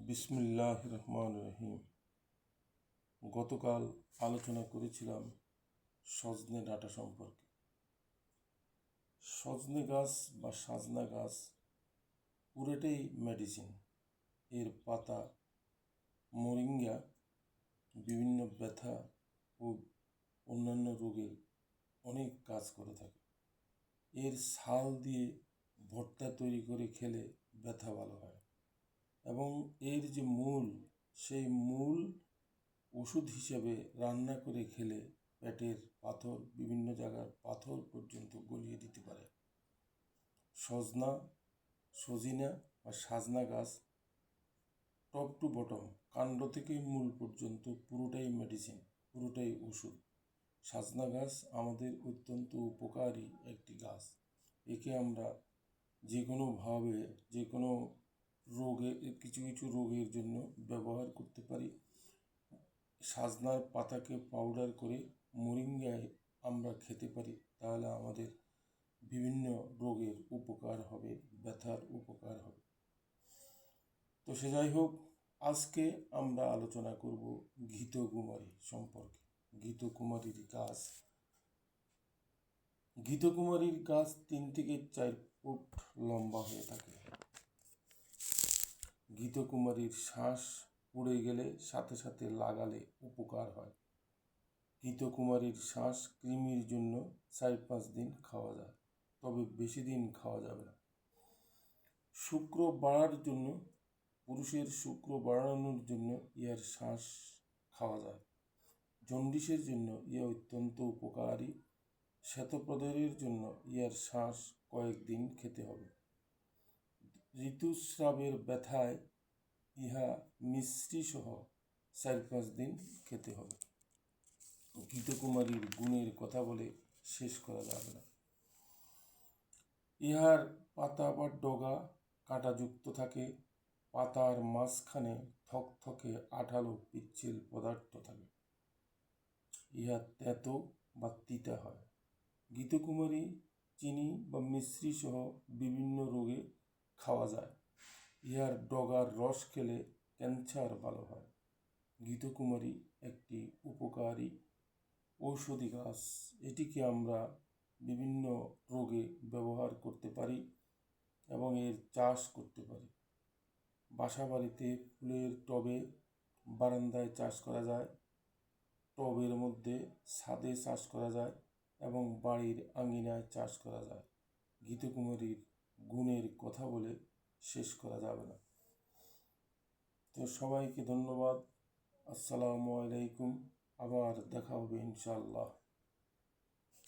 বিসমিল্লাহ রহমান রহিম। গতকাল আলোচনা করেছিলাম সজনে ডাঁটা সম্পর্কে। সজনে গাছ বা সাজনা গাছ পুরোটাই মেডিসিন। এর পাতা, মোরিঙ্গা বিভিন্ন ব্যথা ও অন্যান্য রোগের অনেক কাজ করে থাকে। এর ছাল দিয়ে ভর্তা তৈরি করে খেলে ব্যথা ভালো হয় এবং এর যে মূল, সেই মূল ওষুধ হিসেবে রান্না করে খেলে পেটের পাথর, বিভিন্ন জায়গার পাথর পর্যন্ত গলিয়ে দিতে পারে। সজিনা বা সাজনা গাছ টপ টু বটম, কাণ্ড থেকে মূল পর্যন্ত পুরোটাই মেডিসিন, পুরোটাই ওষুধ। সাজনা গাছ আমাদের অত্যন্ত উপকারী একটি গাছ। একে আমরা যে কোনোভাবে, যে কোনো রোগে, কিছু কিছু রোগের জন্য ব্যবহার করতে পারি। সাজনার পাতাকে পাউডার করে মোরিঙ্গায় আমরা খেতে পারি, তাহলে আমাদের বিভিন্ন রোগের উপকার হবে, ব্যথার উপকার হবে। তো সে যাই হোক, আজকে আমরা আলোচনা করব ঘৃতকুমারী সম্পর্কে। ঘৃতকুমারীর গাছ, ঘৃতকুমারীর গাছ 3 থেকে 4 ফুট লম্বা হয়ে থাকে। ঘৃতকুমারীর শ্বাস পুড়ে গেলে সাথে সাথে লাগালে উপকার হয়। ঘৃতকুমারীর শ্বাস কৃমির জন্য 4-5 দিন খাওয়া যায়, তবে বেশি দিন খাওয়া যাবে না। শুক্র বাড়ার জন্য, পুরুষের শুক্র বাড়ানোর জন্য ইয়ার শ্বাস খাওয়া যায়। জন্ডিসের জন্য ইয়া অত্যন্ত উপকারী। শ্বেতপ্রদাহের জন্য ইয়ার শ্বাস কয়েকদিন খেতে হবে। ঋতুস্রাবের ব্যথায় ইহা মিশ্রি সহ 4-5 দিন খেতে হবে। ঘৃতকুমারীর গুণের কথা বলে শেষ করা যাবে না। ইহার পাতা বা ডগা কাঁটাযুক্ত থাকে। পাতার মাঝখানে থকথকে আঠালো পিচ্ছিল পদার্থ থাকে। ইহা তেতো বা তিতা হয়। ঘৃতকুমারী চিনি বা মিশ্রি সহ বিভিন্ন রোগে খাওয়া যায়। ইহার ডগার রস খেলে ক্যান্সার ভালো হয়। ঘৃতকুমারী একটি উপকারী ঔষধি গাছ। এটিকে আমরা বিভিন্ন রোগে ব্যবহার করতে পারি এবং এর চাষ করতে পারি। বাসাবাড়িতে ফুলের টবে, বারান্দায় চাষ করা যায়, টবের মধ্যে, ছাদে চাষ করা যায় এবং বাড়ির আঙিনায় চাষ করা যায়। ঘৃতকুমারীর গুণের কথা বলে শেষ করা যাবে না। তো সবাইকে ধন্যবাদ। আসসালামু আলাইকুম। আবার দেখা হবে ইনশাআল্লাহ।